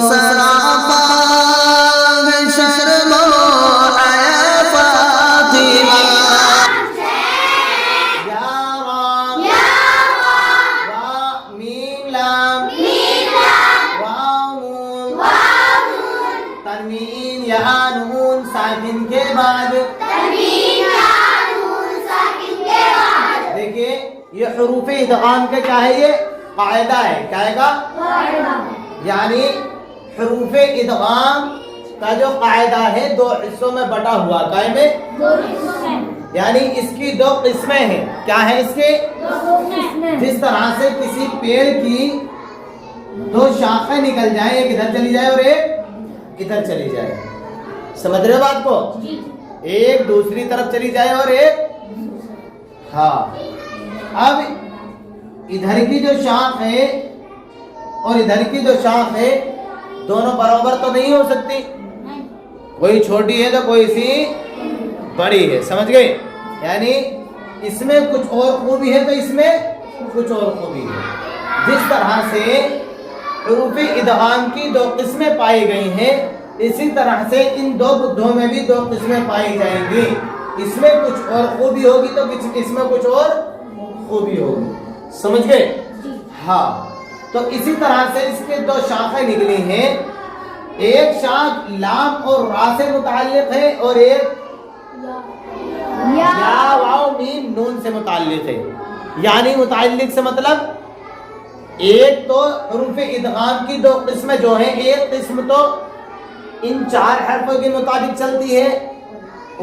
سراپا ہے شرم و حیا فاطمہ یا رام وا میم لام واو تنوین یا نون ساکن کے بعد دیکھیے یہ حروف ادغام کا کیا ہے؟ یہ قاعدہ ہے. کیا ہے گا؟ یعنی حروف ادغام کا جو قاعدہ ہے دو حصوں میں بٹا ہوا. قائم ہے یعنی اس کی دو قسمیں ہیں. کیا ہے اس کے؟ جس طرح سے کسی پیڑ کی دو شاخیں نکل جائیں, ایک ادھر چلی جائے اور ایک ادھر چلی جائے. سمجھ رہے ہو بات کو؟ ایک دوسری طرف چلی جائے اور ایک ہاں. اب ادھر کی جو شاخ ہے اور ادھر کی جو شاخ ہے دونوں برابر تو نہیں ہو سکتی. کوئی چھوٹی ہے تو کوئی سی بڑی ہے. سمجھ گئے؟ یعنی اس میں کچھ اور خوبی ہے تو اس میں کچھ اور خوبی ہے. جس طرح سے حروف ادغام کی دو قسمیں پائی گئی ہیں اسی طرح سے ان دو بدھوں میں بھی دو قسمیں پائی جائیں گی. اس میں کچھ اور خوبی ہوگی تو اس میں کچھ اور خوبی ہوگی. سمجھ گئے؟ ہاں. تو اسی طرح سے اس کے دو شاخیں نکلی ہیں. ایک شاخ لام اور را سے متعلق ہے اور ایک یا واو میم نون سے متعلق ہے. یعنی متعلق سے مطلب ایک تو حروف ادغام کی دو قسمیں جو ہیں ایک قسم تو ان چار حرفوں کے مطابق چلتی ہے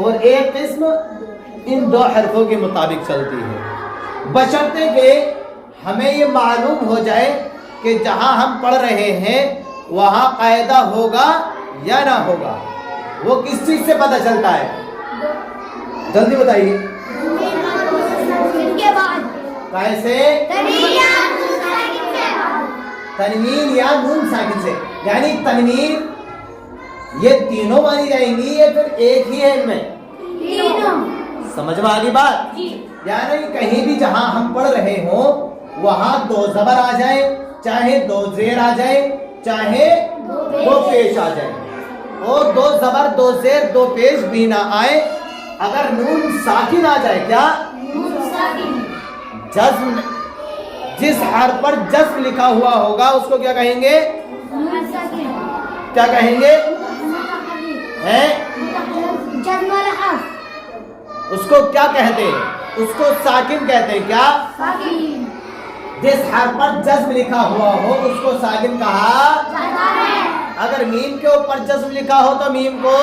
اور ایک قسم ان دو حرفوں کے مطابق چلتی ہے. بشرطے کہ ہمیں یہ معلوم ہو جائے کہ جہاں ہم پڑھ رہے ہیں وہاں قاعدہ ہوگا یا نہ ہوگا. وہ کس چیز سے پتہ چلتا ہے؟ جلدی بتائیے. کیسے؟ تنوین یا نون ساکن سے. یعنی تنوین یہ تینوں مانی جائیں گی یا پھر ایک ہی ہے ان میں؟ سمجھ میں آگی بات؟ یعنی کہیں بھی جہاں ہم پڑھ رہے ہوں وہاں دو زبر آ جائیں, چاہے دو زیر آ جائیں, چاہے دو پیش آ جائیں, اور دو زبر دو زیر دو پیش بھی نہ آئے. اگر نون ساکن آ جائے, کیا جزم, جس حرف پر جزم لکھا ہوا ہوگا اس کو کیا کہیں گے؟ کیا کہیں گے؟ اس کو کیا کہتے ہیں؟ اس کو ساکن کہتے ہیں. کیا؟ جس حرف پر جزم لکھا ہوا ہو اس کو ساکن کہا. اگر میم کے اوپر جزم لکھا ہو تو میم کو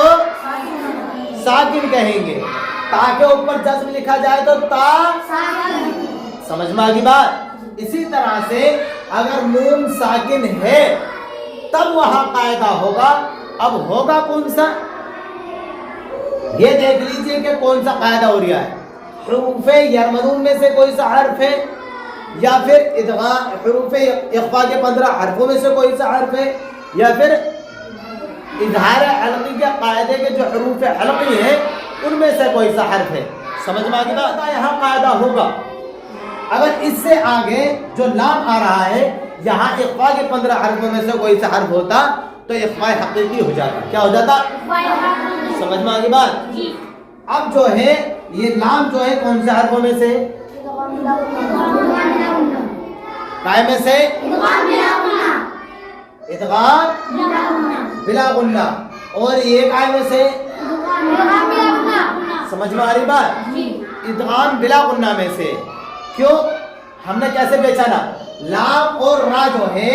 ساکن کہیں گے. تا کے اوپر جزم لکھا جائے تو تا. سمجھ میں آگی بات؟ اسی طرح سے اگر نون ساکن ہے تب وہاں قاعدہ ہوگا. اب ہوگا کون سا یہ دیکھ لیجئے کہ کون سا قاعدہ ہو رہا ہے. حروف یرمنون میں سے کوئی سا حرف ہے یا پھر ادغام حروف اخفا کے 15 حرفوں میں سے کوئی سا حرف ہے یا پھر اظہار حلقی کے قاعدے کے جو حروف حلقی ہیں ان میں سے کوئی سا حرف ہے. سمجھ میں آگے بات؟ یہاں قاعدہ ہوگا. اگر اس سے آگے جو لام آ رہا ہے یہاں اخفا کے 15 حرفوں میں سے کوئی سا حرف ہوتا تو اخفا حقیقی ہو جاتا. کیا ہو جاتا؟ سمجھ میں آگے بات؟ اب جو ہے یہ لام جو ہے کون سے حرفوں میں سے؟ کائے میں سے؟ ادغام بلا غنہ. اور یہ کائے میں سے؟ سمجھ میں آ رہی بات؟ ادغام بلا غنہ میں سے. کیوں؟ ہم نے کیسے پہچانا؟ لام اور را جو ہے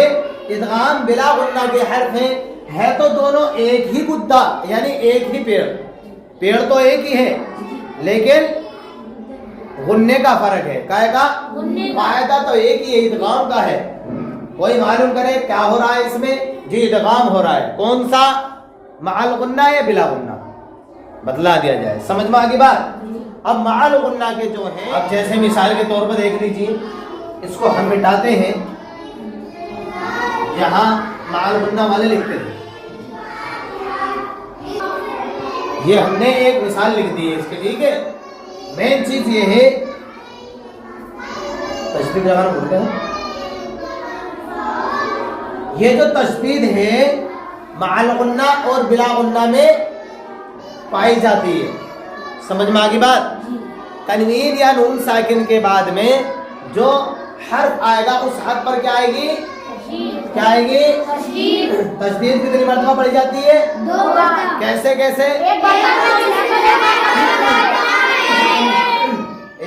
ادغام بلا غنہ کے حرف ہیں, ہے تو دونوں ایک ہی گدا یعنی ایک ہی پیڑ تو ایک ہی ہے لیکن غننے کا فرق ہے. کائے کا؟ قاعدہ تو ایک ہی ہے, ادغام کا ہے. کوئی معلوم کرے کیا ہو رہا ہے اس میں؟ جی ادغام ہو رہا ہے. کون سا؟ مع الغنہ یا بلا غنہ؟ بتلا دیا جائے. سمجھ میں آگی بات؟ اب مع الغنہ کے جو ہیں, اب جیسے مثال کے طور پر دیکھ لیجیے, اس کو ہم مٹاتے ہیں, یہاں مع الغنہ والے لکھتے ہیں. یہ ہم نے ایک مثال لکھ دی ہے اس کے. ٹھیک ہے, مین چیز یہ ہے تشبیہ لگانا بھولتے ہیں. یہ جو تشبیہ ہے मअल गुन्ना और बिला गुन्ना में पाई जाती है। समझ में आ गई बात? तनवीन या नून साकिन के बाद में जो हर्फ आएगा उस हर्फ पर क्या आएगी? क्या आएगी? तशदीद कितनी मर्तबा पढ़ी जाती है? 2 बार। कैसे कैसे?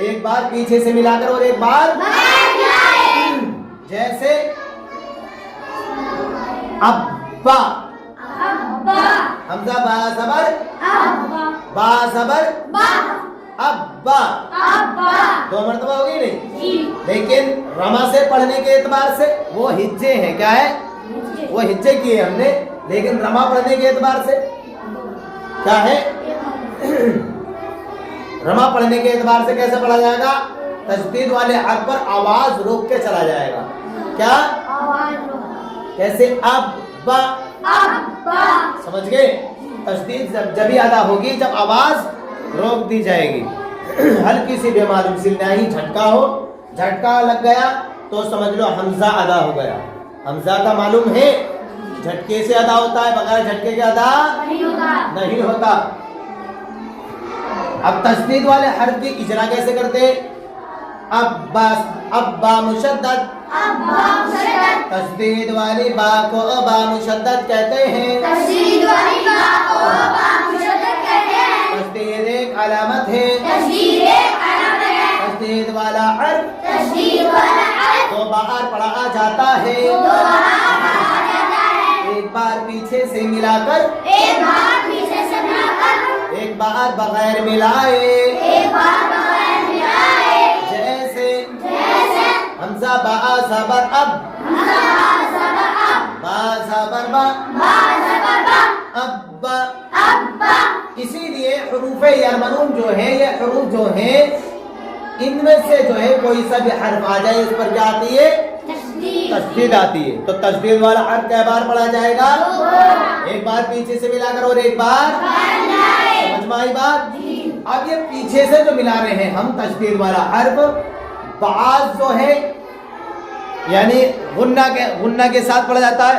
एक बार पीछे से मिलाकर और एक बार जैसे अब्बा, हमजा बा ज़बर, बा ज़बर, अब्बा, 2 मर्तबा होगी नहीं? लेकिन रमा से पढ़ने के एतबार से वो हिज्जे हैं। क्या है? वो हिज्जे किए हमने, लेकिन रमा पढ़ने के एतबार से क्या है? रमा पढ़ने के एतबार से कैसे पढ़ा जाएगा? तशदीद वाले हर्फ पर आवाज रोक के चला जाएगा। क्या? कैसे? अब्बा, समझ गए? तशदीद जब ही अदा होगी जब आवाज रोक दी जाएगी। हल्की सी बेमालूम सी नहीं झटका हो, झटका लग गया तो समझ लो हमजा अदा हो गया। हमजा का मालूम है झटके से अदा होता है, बगैर झटके के अदा नहीं होता। अब तशदीद वाले हर्फ की इजरा कैसे करते? अब्बा मुशद्दद, तशदीद वाली बा को बा मुशद्दद कहते हैं। तशदीद एक अलामत है। तशदीद वाला हर्फ 2 बार पढ़ा जाता है। एक बार पीछे से मिलाकर, एक बार बगैर मिलाए। जैसे हमजा बा ज़बर अब, बा ज़बर बा, अब्बा। इसीलिए हुरूफ़े यरमनून जो है, ये हुरूफ जो है इनमें से जो है कोई सा भी हर्फ आ जाए इस पर क्या आती है? तशदीद आती है। तो तशदीद वाला हर्फ कै बार पढ़ा जाएगा? 1 बार पीछे से मिलाकर और 1 बार। समझ में आई बात? अब ये पीछे से जो मिला रहे हैं हम तशदीद वाला हर्फ, बाज जो है यानी गुन्ना के साथ पढ़ा जाता है,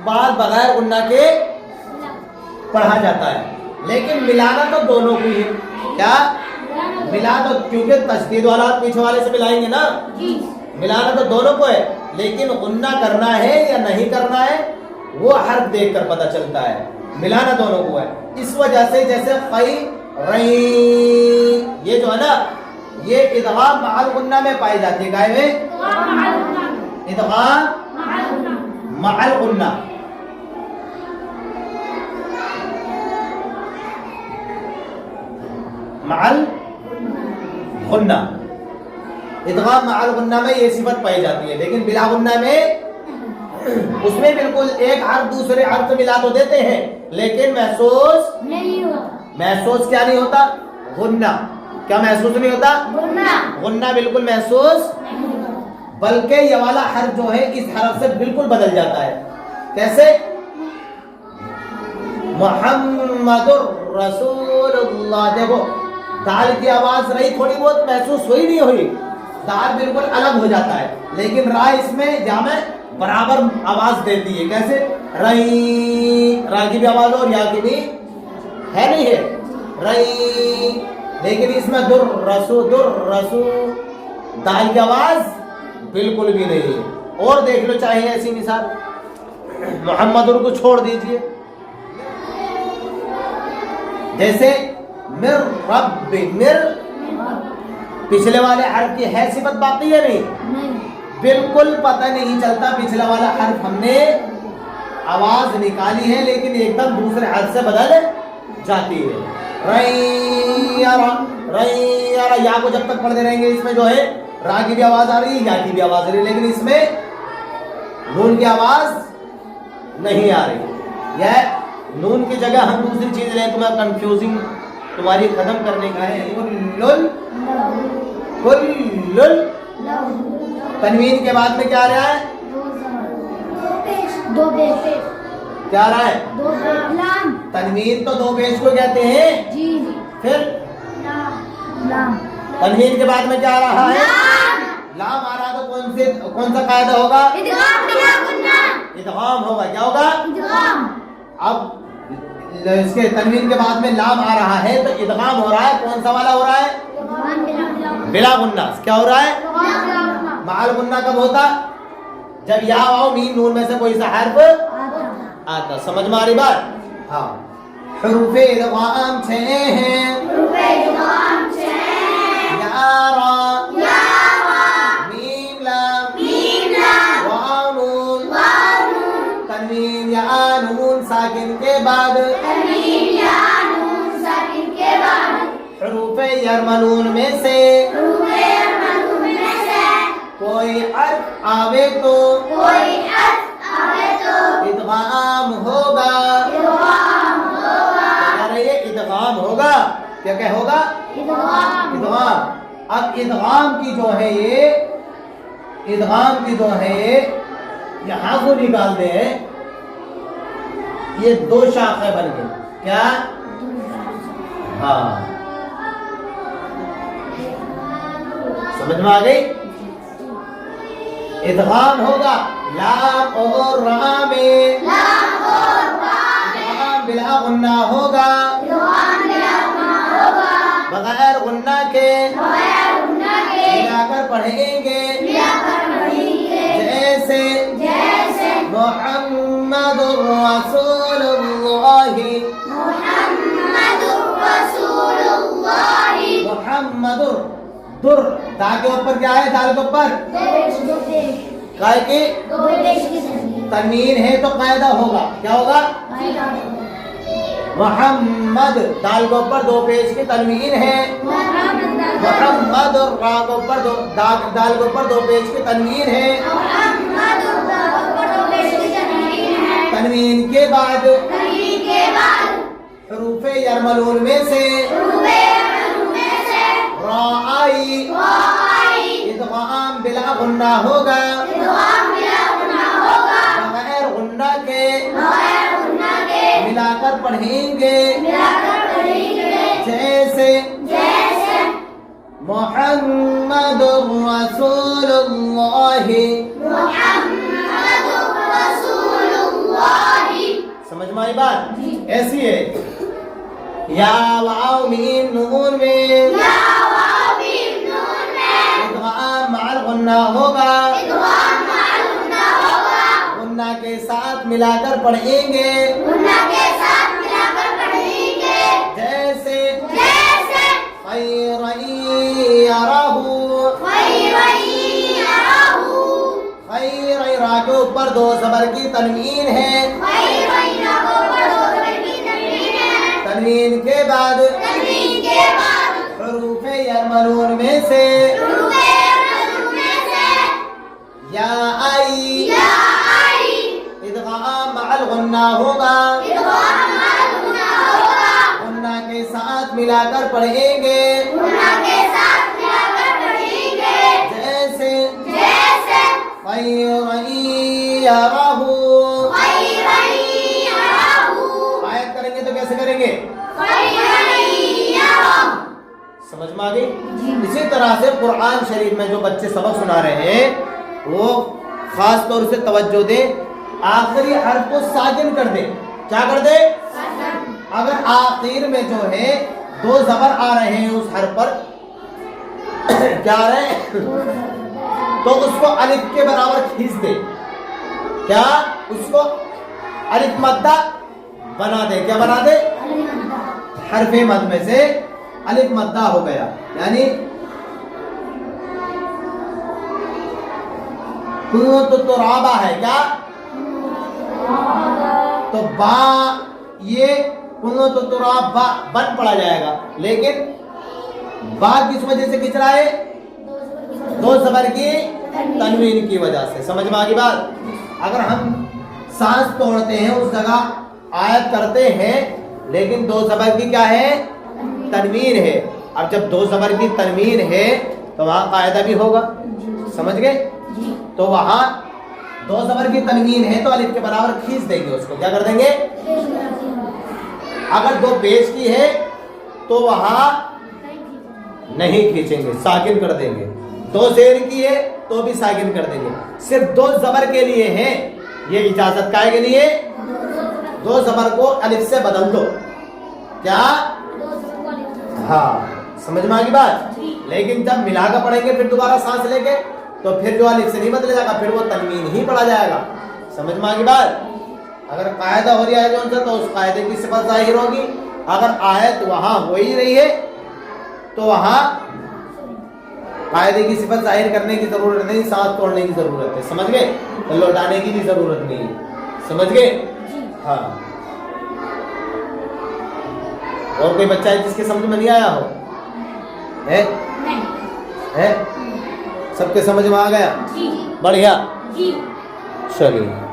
बाज बगैर गुन्ना के पढ़ा जाता है। लेकिन मिलाना तो दोनों को ही। क्या मिला? तो क्योंकि तशदीद वाला पीछे वाले से मिलाएंगे ना, मिलाना तो दोनों को है, लेकिन गुन्ना करना है या नहीं करना है वो हर्फ देखकर पता चलता है। मिलाना दोनों को है। इस वजह से जैसे कई रही, ये जो है ना, ये इदगाम मअल गुन्ना में पाई जाती है। गाय में इदगाम मअल गुन्ना। मअल गुन्ना, इदगाम मअल गुन्ना में ये सिफत पाई जाती है। लेकिन बिला गुन्ना में उसमें बिल्कुल एक हर्फ दूसरे हर्फ मिला तो देते हैं, लेकिन महसूस नहीं होता। महसूस क्या नहीं होता? गुन्ना। क्या महसूस नहीं होता? गुन्ना बिल्कुल महसूस नहीं होता, बल्कि ये वाला हर्फ जो है इस हर्फ से बिल्कुल बदल जाता है। कैसे? मुहम्मदुर रसूलुल्लाह। देखो दाल की आवाज रही थोड़ी बहुत महसूस हुई नहीं हुई, दाल बिल्कुल अलग हो जाता है, लेकिन रा इसमें जामे बराबर आवाज देती है। कैसे? रही, रा की भी आवाज और या की भी है नहीं है रही, लेकिन इसमें दुर रसू दाल की आवाज बिल्कुल भी नहीं है। और देख लो चाहे ऐसी मिसाल, मोहम्मद को छोड़ दीजिए, जैसे मिर रब्बी, मिर पिछले वाले हर्फ की है सिफत बाकी है नहीं, बिल्कुल पता नहीं चलता पिछला वाला हर्फ हमने आवाज निकाली है, लेकिन एकदम दूसरे हर्फ से बदल जाती है। रैयरा, या को जब तक पढ़ते रहेंगे इसमें जो है रा की भी आवाज आ रही है, या की भी आवाज आ रही है, लेकिन इसमें नून की आवाज नहीं आ रही। यह नून की जगह हम दूसरी चीज लें, तुम्हें कंफ्यूजिंग तुम्हारी खत्म करने का है। कुल्लुल, तनवीन के बाद में क्या आ रहा है? 2 पेश। क्या आ रहा है? 2 लाम। तनवीन तो 2 पेश को कहते हैं जी। फिर लाम। तनवीन के बाद में क्या आ रहा है? लाम आ रहा, तो कौन सा कायदा होगा? इदगाम बिला गुन्ना। इदगाम होगा। क्या होगा? इदगाम। अब इसके तनवीन के बाद में लाम आ रहा है तो इदगाम हो रहा है। कौन सा वाला हो रहा है? बिला गुन्ना। क्या हो रहा है? माल गुन्ना कब होता? जब या वाओ मीम नून में से कोई सा हर्फ आता। समझ में आ रही बात? हाँ। हुरूफे इदगाम 6 हैं। या रा, मीम लाम, वाव नून, तनवीन या नून साकिन के बाद, हुरूफे यरमलून में से कोई हर्फ आवे तो इदगाम होगा। ये इदगाम होगा। क्या क्या होगा? इदगाम। अब इदगाम की जो है ये, इदगाम की जो है ये यहां को निकाल दे, ये 2 शाखें बन गई। क्या? हाँ, समझ में आ गई? इदगाम होगा लाम और रा में, इदगाम बिला गुन्ना होगा, बगैर गुन्ना के मिलाकर पढ़ेंगे। जैसे मुहम्मदुर रसूलुल्लाहि, मुहम्मदुर, दुर दा के ऊपर क्या है? दाल के ऊपर काय की तनवीन है तो कायदा होगा। क्या होगा? मुहम्मद, दाल के ऊपर 2 पेश की तनवीन है। मुहम्मद और रा के ऊपर दाल के ऊपर 2 पेश की तनवीन है। तनवीन के बाद हुरूफे यरमलून में से रा आई, इदगाम बिला गुन्ना होगा, बगैर गुन्ना के मिलाकर पढ़ेंगे। जैसे मुहम्मदुर रसूलुल्लाहि, समझ में आई बात? ऐसी है। या वाव मीम नून में इदगाम माल गुन्ना होगा, गुन्ना के साथ मिलाकर पढ़ेंगे। जैसे खैरन यरहू, खैर रा के ऊपर 2 ज़बर की तनवीन है। तनवीन के बाद हुरूफे यरमलून में से या आई, इदगाम मअल गुन्ना होगा, गुन्ना के साथ मिलाकर पढ़ेंगे। जैसे खैरन यरहू, आयत करेंगे तो कैसे करेंगे? समझ में आ गई? इसी तरह से कुरान शरीफ में जो बच्चे सबक सुना रहे हैं वो खास तौर से तवज्जो दे, आखिरी हर्फ को साकिन कर दे। क्या कर दे? अगर आखिर में जो है 2 ज़बर आ रहे हैं उस हर्फ पर, क्या आ रहे हैं, तो उसको अलिफ के बराबर खींच दे। क्या? उसको अलिफ मद्दा बना दे। क्या बना दे? हरफे मद में से अलिफ मद्दा हो गया, यानी तो राबा है। क्या? तो बा, ये तो राबा बन पड़ा जाएगा, लेकिन बा किस वजह से खिंच रहा है? 2 ज़बर की तनवीन की वजह से। समझ में आ गई बात? अगर हम सांस तोड़ते हैं उस जगह आयत करते हैं, लेकिन 2 ज़बर की क्या है? तनवीन है। अब जब 2 ज़बर की तनवीन है तो वहाँ कायदा भी होगा। समझ गए? तो वहाँ 2 ज़बर की तनवीन है तो अलिफ के बराबर खींच देंगे उसको। क्या कर देंगे? अगर 2 पेश की है तो वहाँ नहीं खींचेंगे, साकिन कर देंगे। 2 ज़ेर की है तो भी साकिन कर देंगे। सिर्फ 2 ज़बर के लिए है, یہ اجازت کا ہے کہ نہیں ہے؟ دو زبر کو الف سے بدل دو. کیا؟ ہاں سمجھ میں آگی بات. لیکن جب ملا کر پڑھیں گے پھر دوبارہ سانس لے کے تو پھر جو الف سے نہیں بدلے جائے گا, پھر وہ تنوین ہی پڑھا جائے گا. سمجھ میں آگی بات. اگر قاعدہ ہو رہا ہے جو ان سے تو اس قاعدے کی صفت ظاہر ہوگی. اگر آیت وہاں ہو ہی رہی ہے تو وہاں قاعدے کی صفت ظاہر کرنے کی ضرورت نہیں, سانس توڑنے کی ضرورت ہے. سمجھ گئے؟ لوٹانے کی بھی ضرورت نہیں ہے. سمجھ گئے؟ ہاں. اور کوئی بچہ ہے جس کے سمجھ میں نہیں آیا ہو؟ ہے؟ سب کے سمجھ میں آ گیا؟ بڑھیا. چلیے.